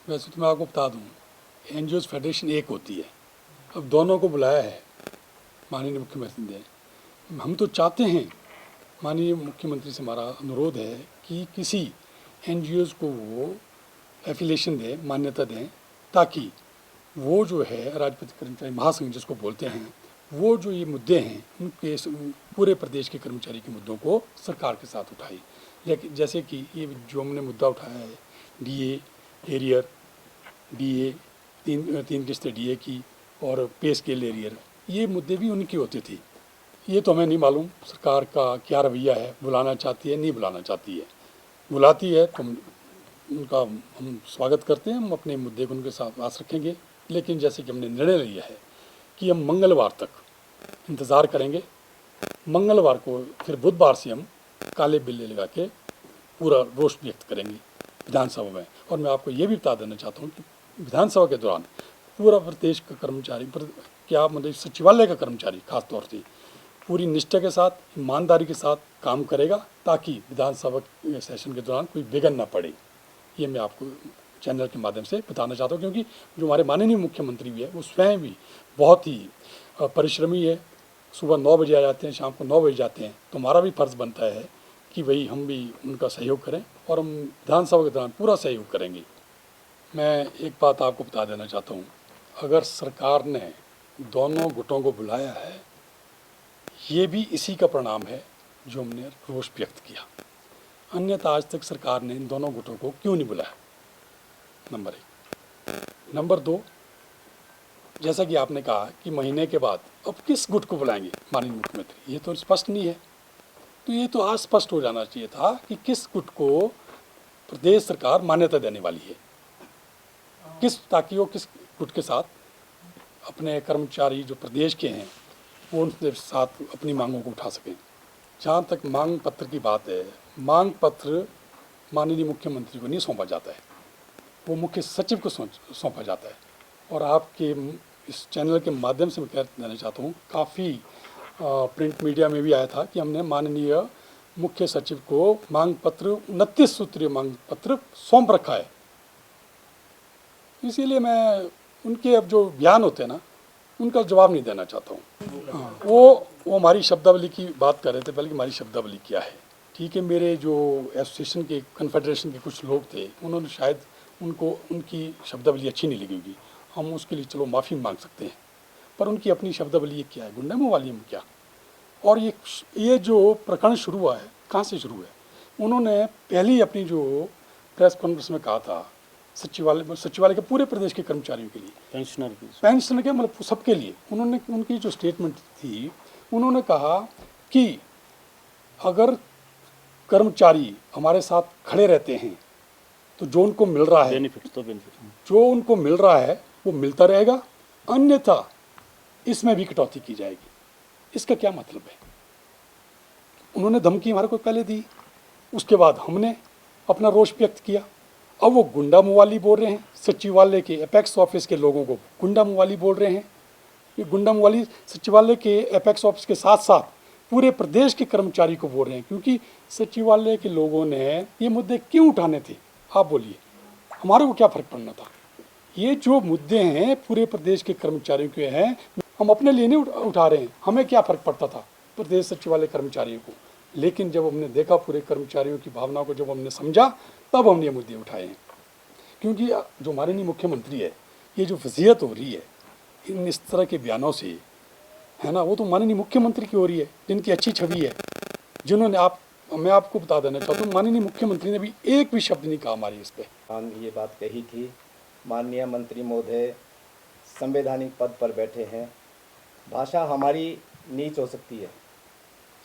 वैसे तो मैं आपको बता दूं, एनजीओज फेडरेशन एक होती है, अब दोनों को बुलाया है माननीय मुख्यमंत्री ने। हम तो चाहते हैं, माननीय मुख्यमंत्री से हमारा अनुरोध है कि किसी एनजीओज को वो एफिलिएशन दें, मान्यता दें, ताकि वो जो है राजपत्रित कर्मचारी महासंघ जिसको बोलते हैं, वो जो ये मुद्दे हैं उनके पूरे प्रदेश के कर्मचारी के मुद्दों को सरकार के साथ उठाए। लेकिन जैसे कि ये जो हमने मुद्दा उठाया है, डीए, एरियर, डीए, तीन किस्तें डीए की और पे स्केल एरियर, ये मुद्दे भी उनकी होती थी। ये तो हमें नहीं मालूम सरकार का क्या रवैया है, बुलाना चाहती है नहीं बुलाना चाहती है। बुलाती है तो उनका हम स्वागत करते हैं, हम अपने मुद्दे को उनके साथ पास रखेंगे। लेकिन जैसे कि हमने निर्णय लिया है कि हम मंगलवार तक इंतज़ार करेंगे, मंगलवार को फिर बुधवार से हम काले बिल्ले लगा के पूरा रोष व्यक्त करेंगे विधानसभा में। और मैं आपको ये भी बता देना चाहता हूँ कि विधानसभा के दौरान पूरा प्रदेश का कर्मचारी, क्या मतलब सचिवालय का कर्मचारी खास तौर से पूरी निष्ठा के साथ, ईमानदारी के साथ काम करेगा, ताकि विधानसभा सेशन के दौरान कोई विघ्न ना पड़े। ये मैं आपको चैनल के माध्यम से बताना चाहता हूँ, क्योंकि जो हमारे माननीय मुख्यमंत्री भी है वो स्वयं भी बहुत ही परिश्रमी है। सुबह 9 बजे आ जाते हैं, शाम को 9 बजे जाते हैं। तो हमारा भी फर्ज़ बनता है कि भाई हम भी उनका सहयोग करें, और हम विधानसभा के दौरान पूरा सहयोग करेंगे। मैं एक बात आपको बता देना चाहता हूँ, अगर सरकार ने दोनों गुटों को बुलाया है, ये भी इसी का परिणाम है जो हमने रोष व्यक्त किया। अन्यथा आज तक सरकार ने इन दोनों गुटों को क्यों नहीं बुलाया, नंबर 1। नंबर 2, जैसा कि आपने कहा कि महीने के बाद अब किस गुट को बुलाएंगे माननीय मुख्यमंत्री, ये तो स्पष्ट नहीं है। तो ये तो आज स्पष्ट हो जाना चाहिए था कि किस गुट को प्रदेश सरकार मान्यता देने वाली है, ताकि वो किस गुट के साथ अपने कर्मचारी जो प्रदेश के हैं वो उनके साथ अपनी मांगों को उठा सकें। जहाँ तक मांग पत्र की बात है, मांग पत्र माननीय मुख्यमंत्री को नहीं सौंपा जाता है, वो मुख्य सचिव को सौंपा जाता है। और आपके इस चैनल के माध्यम से मैं कह देना चाहता हूँ, काफ़ी प्रिंट मीडिया में भी आया था कि हमने माननीय मुख्य सचिव को मांग पत्र 29 सूत्रीय मांग पत्र सौंप रखा है। इसीलिए मैं उनके अब जो बयान होते हैं ना, उनका जवाब नहीं देना चाहता हूँ। हाँ, वो हमारी शब्दावली की बात कर रहे थे, बल्कि हमारी शब्दावली क्या है। ठीक है, मेरे जो एसोसिएशन के कन्फेडरेशन के कुछ लोग थे, उन्होंने शायद उनको उनकी शब्दावली अच्छी नहीं लगी होगी, हम उसके लिए चलो माफ़ी मांग सकते हैं। पर उनकी अपनी शब्दावली क्या है, गुंडा मुँह वाली हम क्या। और ये जो प्रकरण शुरू हुआ है, कहाँ से शुरू है, उन्होंने पहले ही अपनी जो प्रेस कॉन्फ्रेंस में कहा था, सचिवालय के पूरे प्रदेश के कर्मचारियों के लिए, पेंशनर के मतलब सबके लिए, उन्होंने उनकी जो स्टेटमेंट थी, उन्होंने कहा कि अगर कर्मचारी हमारे साथ खड़े रहते हैं तो जो उनको मिल रहा है, जो उनको मिल रहा है वो मिलता रहेगा, अन्यथा इसमें भी कटौती की जाएगी। इसका क्या मतलब है? उन्होंने धमकी हमारे को पहले दी, उसके बाद हमने अपना रोष व्यक्त किया। अब वो गुंडा मुवाली बोल रहे हैं, सचिवालय के एपेक्स ऑफिस के लोगों को गुंडा मुवाली बोल रहे हैं। ये गुंडा मुवाली सचिवालय के एपेक्स ऑफिस के साथ साथ पूरे प्रदेश के कर्मचारी को बोल रहे हैं, क्योंकि सचिवालय के लोगों ने ये मुद्दे क्यों उठाने थे, आप बोलिए, हमारे को क्या फ़र्क पड़ना था। ये जो मुद्दे हैं पूरे प्रदेश के कर्मचारियों के हैं, हम अपने लिए नहीं उठा रहे हैं, हमें क्या फ़र्क पड़ता था प्रदेश सचिवालय कर्मचारियों को। लेकिन जब हमने देखा पूरे कर्मचारियों की भावनाओं को, जब हमने समझा, तब हमने ये मुद्दे उठाए हैं। क्योंकि जो माननीय मुख्यमंत्री है, ये जो वसीयत हो रही है इन इस तरह के बयानों से, है ना, वो तो माननीय मुख्यमंत्री की हो रही है, जिनकी अच्छी छवि है, जिन्होंने मैं आपको बता देना चाहता हूँ, माननीय मुख्यमंत्री ने भी एक भी शब्द नहीं कहा हमारी इस पर। हम ये बात कही थी, माननीय मंत्री महोदय संवैधानिक पद पर बैठे हैं, भाषा हमारी नीच हो सकती है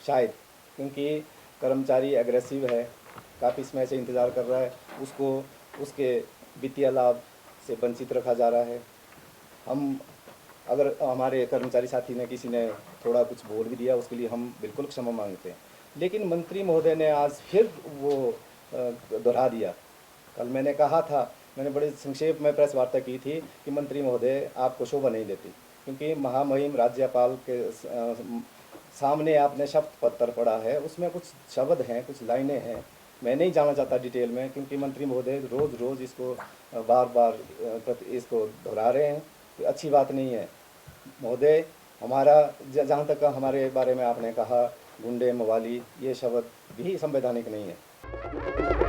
शायद, क्योंकि कर्मचारी एग्रेसिव है, काफ़ी समय से इंतज़ार कर रहा है, उसको उसके वित्तीय लाभ से वंचित रखा जा रहा है। हम अगर हमारे कर्मचारी साथी ने किसी ने थोड़ा कुछ बोल भी दिया, उसके लिए हम बिल्कुल क्षमा मांगते हैं। लेकिन मंत्री महोदय ने आज फिर वो दोहरा दिया। कल मैंने कहा था, मैंने बड़े संक्षेप में प्रेस वार्ता की थी कि मंत्री महोदय आपको शोभा नहीं देती, क्योंकि महामहिम राज्यपाल के सामने आपने शपथ पत्र पढ़ा है, उसमें कुछ शब्द हैं, कुछ लाइनें हैं, मैं नहीं जाना चाहता डिटेल में, क्योंकि मंत्री महोदय रोज़ रोज़ इसको बार बार इसको दोहरा रहे हैं, तो अच्छी बात नहीं है। महोदय, हमारा जहाँ तक हमारे बारे में आपने कहा गुंडे मवाली, ये शब्द भी संवैधानिक नहीं है।